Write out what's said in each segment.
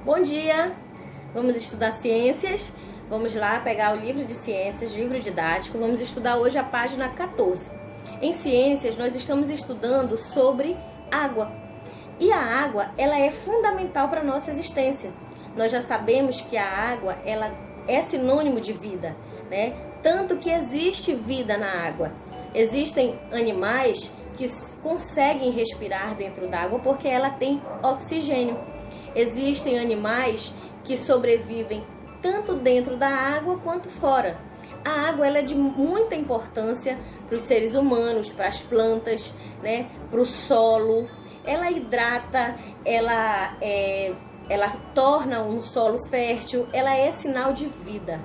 Bom dia! Vamos estudar ciências. Vamos lá pegar o livro de ciências, livro didático. Vamos estudar hoje a página 14. Em ciências, nós estamos estudando sobre água. E a água, ela é fundamental para a nossa existência. Nós já sabemos que a água, ela é sinônimo de vida, né? Tanto que existe vida na água. Existem animais que conseguem respirar dentro d'água porque ela tem oxigênio. Existem animais que sobrevivem tanto dentro da água quanto fora. A água ela é de muita importância para os seres humanos, para as plantas, né? Para o solo. Ela hidrata, ela torna um solo fértil, ela é sinal de vida.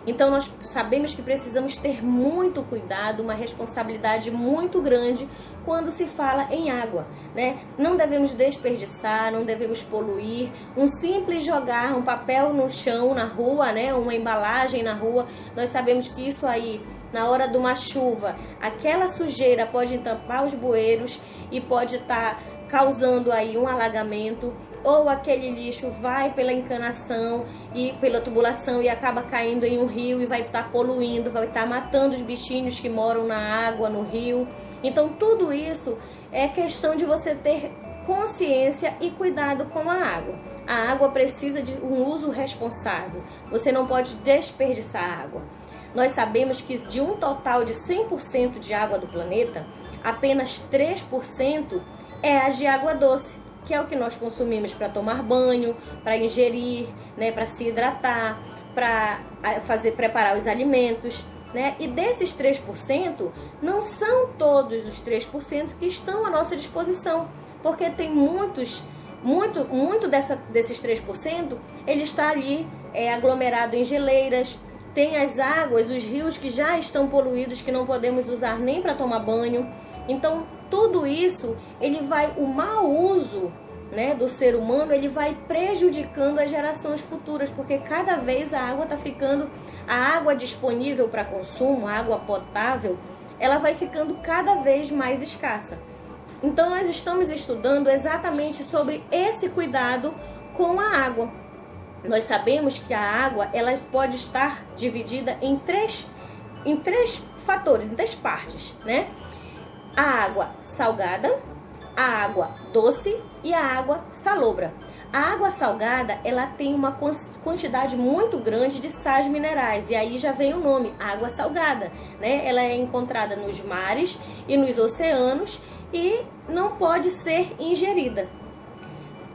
Então nós sabemos que precisamos ter muito cuidado, uma responsabilidade muito grande quando se fala em água, né? Não devemos desperdiçar, não devemos poluir. Um simples jogar um papel no chão, na rua, né? Uma embalagem na rua, nós sabemos que isso aí, na hora de uma chuva, aquela sujeira pode entampar os bueiros e pode estar causando aí um alagamento, ou aquele lixo vai pela encanação e pela tubulação e acaba caindo em um rio e vai estar poluindo, vai estar matando os bichinhos que moram na água, no rio. Então tudo isso é questão de você ter consciência e cuidado com a água. A água precisa de um uso responsável, você não pode desperdiçar água. Nós sabemos que de um total de 100% de água do planeta, apenas 3% é a de água doce, que é o que nós consumimos para tomar banho, para ingerir, né, para se hidratar, para preparar os alimentos, né? E desses 3%, não são todos os 3% que estão à nossa disposição, porque tem muito desses 3%, ele está ali aglomerado em geleiras. Tem as águas, os rios que já estão poluídos, que não podemos usar nem para tomar banho. Então, tudo isso, o mau uso, né, do ser humano, ele vai prejudicando as gerações futuras, porque cada vez a água disponível para consumo, a água potável, ela vai ficando cada vez mais escassa. Então, nós estamos estudando exatamente sobre esse cuidado com a água. Nós sabemos que a água ela pode estar dividida em três fatores, em três partes, né? A água salgada, a água doce e a água salobra. A água salgada ela tem uma quantidade muito grande de sais minerais, e aí já vem o nome, água salgada, né? Ela é encontrada nos mares e nos oceanos e não pode ser ingerida.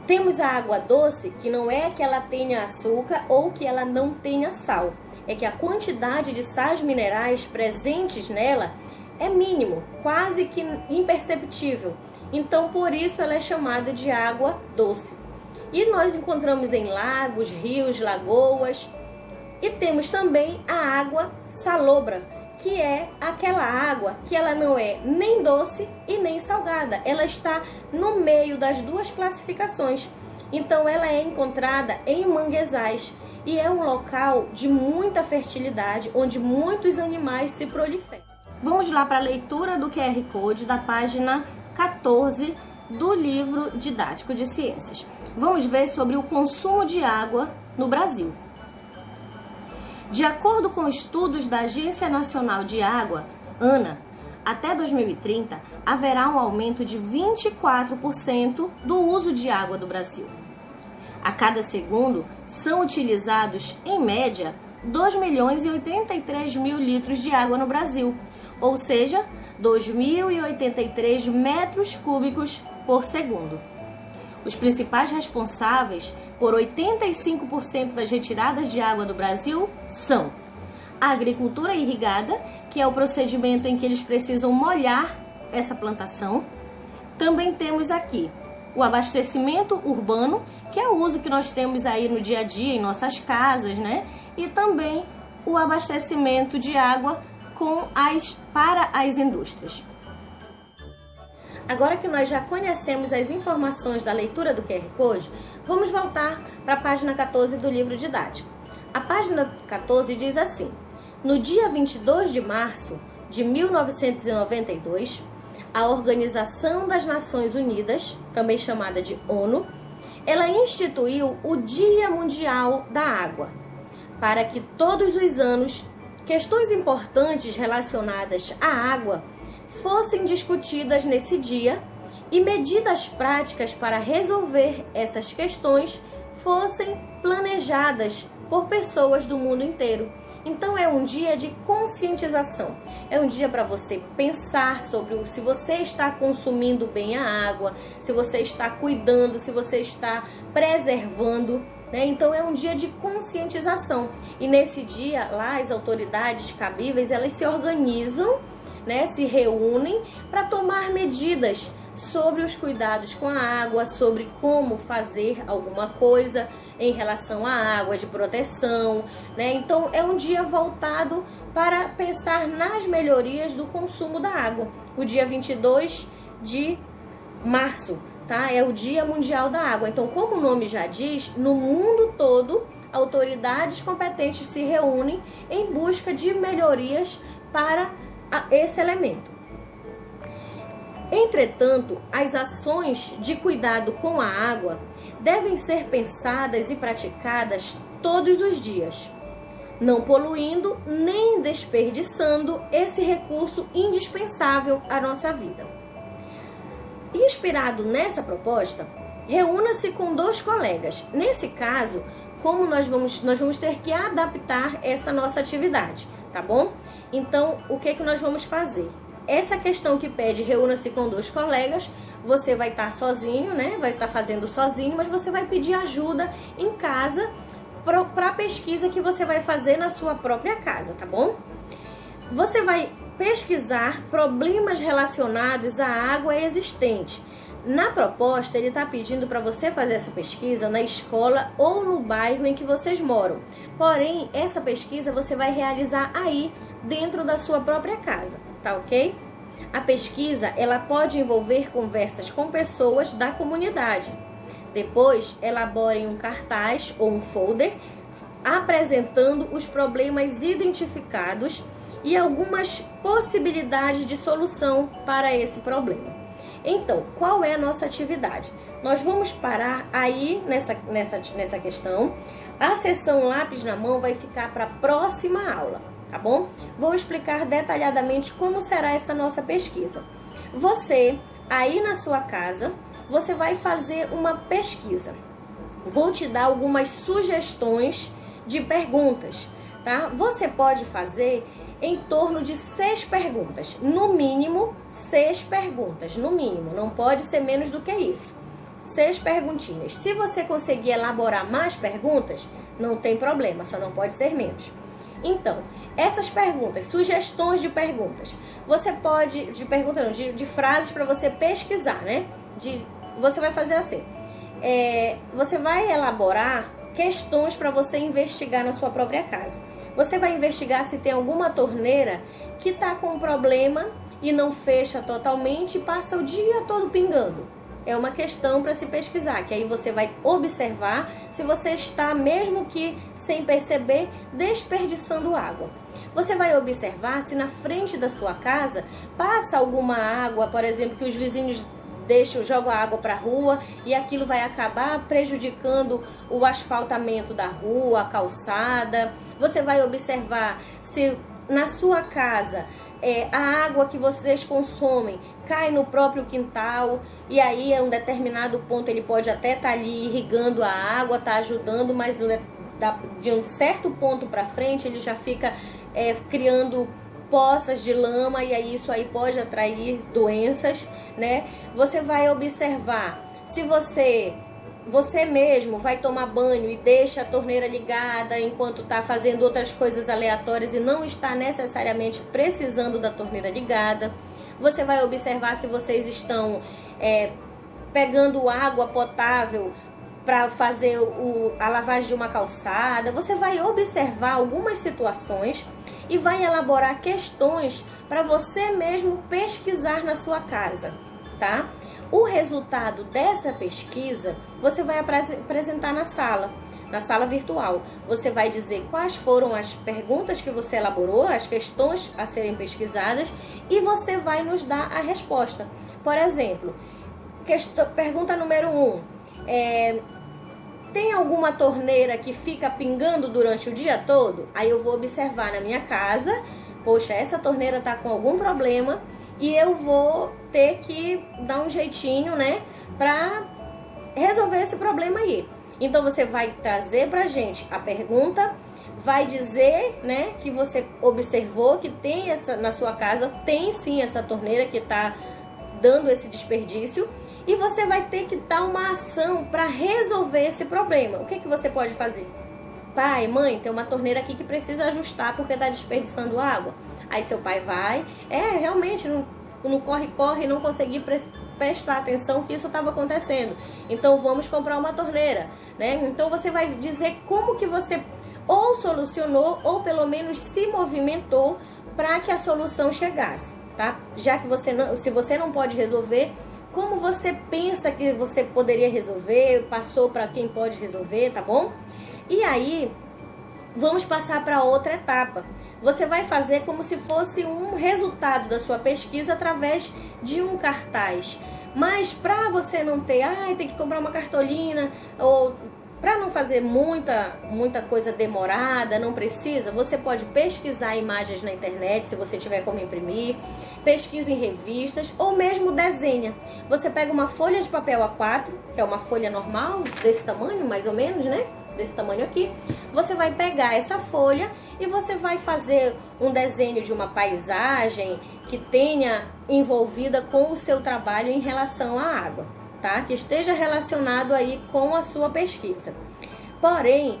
Temos a água doce, que não é que ela tenha açúcar ou que ela não tenha sal. É que a quantidade de sais minerais presentes nela é mínimo, quase que imperceptível. Então, por isso ela é chamada de água doce. E nós encontramos em lagos, rios, lagoas. E temos também a água salobra, que é aquela água que ela não é nem doce e nem salgada. Ela está no meio das duas classificações. Então ela é encontrada em manguezais e é um local de muita fertilidade, onde muitos animais se proliferam. Vamos lá para a leitura do QR Code da página 14 do livro didático de ciências. Vamos ver sobre o consumo de água no Brasil. De acordo com estudos da Agência Nacional de Água, ANA, até 2030 haverá um aumento de 24% do uso de água do Brasil. A cada segundo são utilizados, em média, 2.083.000 litros de água no Brasil, ou seja, 2.083 metros cúbicos por segundo. Os principais responsáveis por 85% das retiradas de água do Brasil são a agricultura irrigada, que é o procedimento em que eles precisam molhar essa plantação. Também temos aqui o abastecimento urbano, que é o uso que nós temos aí no dia a dia, em nossas casas, né? E também o abastecimento de água para as indústrias. Agora que nós já conhecemos as informações da leitura do QR Code, vamos voltar para a página 14 do livro didático. A página 14 diz assim: no dia 22 de março de 1992, a Organização das Nações Unidas, também chamada de ONU, ela instituiu o Dia Mundial da Água, para que todos os anos questões importantes relacionadas à água fossem discutidas nesse dia e medidas práticas para resolver essas questões fossem planejadas por pessoas do mundo inteiro. Então é um dia de conscientização, é um dia para você pensar sobre se você está consumindo bem a água, se você está cuidando, se você está preservando, né? Então é um dia de conscientização e nesse dia lá as autoridades cabíveis elas se organizam, né? Se reúnem para tomar medidas sobre os cuidados com a água, sobre como fazer alguma coisa em relação à água de proteção, né? Então é um dia voltado para pensar nas melhorias do consumo da água. O dia 22 de março, tá? É o Dia Mundial da Água. Então, como o nome já diz, no mundo todo, autoridades competentes se reúnem em busca de melhorias para esse elemento. Entretanto, as ações de cuidado com a água devem ser pensadas e praticadas todos os dias, não poluindo nem desperdiçando esse recurso indispensável à nossa vida. Inspirado nessa proposta, reúna-se com 2 colegas. Nesse caso, como nós vamos ter que adaptar essa nossa atividade, tá bom? Então, o que nós vamos fazer? Essa questão que pede reúna-se com 2 colegas, você vai estar sozinho, né? Vai estar fazendo sozinho, mas você vai pedir ajuda em casa para a pesquisa que você vai fazer na sua própria casa, tá bom? Você vai pesquisar problemas relacionados à água existente. Na proposta, ele está pedindo para você fazer essa pesquisa na escola ou no bairro em que vocês moram. Porém, essa pesquisa você vai realizar aí, dentro da sua própria casa, tá ok? A pesquisa, ela pode envolver conversas com pessoas da comunidade. Depois, elaborem um cartaz ou um folder apresentando os problemas identificados e algumas possibilidades de solução para esse problema. Então, qual é a nossa atividade? Nós vamos parar aí nessa questão. A sessão lápis na mão vai ficar para a próxima aula, tá bom? Vou explicar detalhadamente como será essa nossa pesquisa. Você, aí na sua casa, você vai fazer uma pesquisa. Vou te dar algumas sugestões de perguntas, tá? Você pode fazer em torno de 6 perguntas, no mínimo 6 perguntas, no mínimo, não pode ser menos do que isso. 6 perguntinhas. Se você conseguir elaborar mais perguntas, não tem problema, só não pode ser menos. Então, essas perguntas, sugestões de perguntas, você pode, de frases para você pesquisar, né? Você vai fazer assim, você vai elaborar questões para você investigar na sua própria casa. Você vai investigar se tem alguma torneira que está com um problema e não fecha totalmente e passa o dia todo pingando. É uma questão para se pesquisar, que aí você vai observar se você está, mesmo que sem perceber, desperdiçando água. Você vai observar se na frente da sua casa passa alguma água, por exemplo, que os vizinhos jogam a água para a rua e aquilo vai acabar prejudicando o asfaltamento da rua, a calçada. Você vai observar se na sua casa a água que vocês consomem cai no próprio quintal e aí a um determinado ponto ele pode até estar ali irrigando a água, tá ajudando, mas de um certo ponto para frente ele já fica criando poças de lama e aí isso aí pode atrair doenças, né? Você vai observar se você mesmo vai tomar banho e deixa a torneira ligada enquanto está fazendo outras coisas aleatórias e não está necessariamente precisando da torneira ligada. Você vai observar se vocês estão pegando água potável para fazer a lavagem de uma calçada. Você vai observar algumas situações e vai elaborar questões para você mesmo pesquisar na sua casa, tá? O resultado dessa pesquisa você vai apresentar na sala virtual. Você vai dizer quais foram as perguntas que você elaborou, as questões a serem pesquisadas e você vai nos dar a resposta. Por exemplo, pergunta número 1. Tem alguma torneira que fica pingando durante o dia todo? Aí eu vou observar na minha casa, poxa, essa torneira tá com algum problema e eu vou ter que dar um jeitinho, né, pra resolver esse problema aí. Então você vai trazer pra gente a pergunta, vai dizer, né, que você observou que tem essa na sua casa, tem sim essa torneira que tá dando esse desperdício, e você vai ter que dar uma ação para resolver esse problema. O que você pode fazer? Pai, mãe, tem uma torneira aqui que precisa ajustar porque está desperdiçando água. Aí seu pai vai, realmente no corre-corre não consegui prestar atenção que isso estava acontecendo. Então vamos comprar uma torneira, né? Então você vai dizer como que você ou solucionou ou pelo menos se movimentou para que a solução chegasse, tá? Já que se você não pode resolver, como você pensa que você poderia resolver, passou para quem pode resolver, tá bom? E aí, vamos passar para outra etapa. Você vai fazer como se fosse um resultado da sua pesquisa através de um cartaz. Mas para você não ter, tem que comprar uma cartolina, ou para não fazer muita coisa demorada, não precisa, você pode pesquisar imagens na internet, se você tiver como imprimir, pesquisa em revistas ou mesmo desenha. Você pega uma folha de papel A4, que é uma folha normal, desse tamanho mais ou menos, né? Desse tamanho aqui. Você vai pegar essa folha e você vai fazer um desenho de uma paisagem que tenha envolvida com o seu trabalho em relação à água, tá? Que esteja relacionado aí com a sua pesquisa. Porém,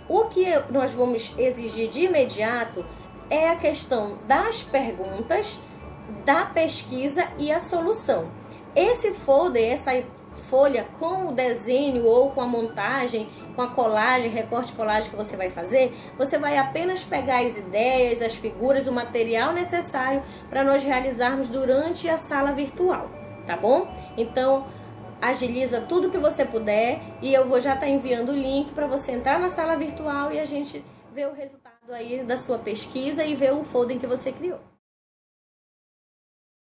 o que nós vamos exigir de imediato é a questão das perguntas, da pesquisa e a solução. Esse folder, essa folha com o desenho ou com a montagem, com a colagem, recorte e colagem que você vai fazer, você vai apenas pegar as ideias, as figuras, o material necessário para nós realizarmos durante a sala virtual, tá bom? Então, agiliza tudo que você puder e eu vou já estar enviando o link para você entrar na sala virtual e a gente ver o resultado aí da sua pesquisa e ver o folder que você criou.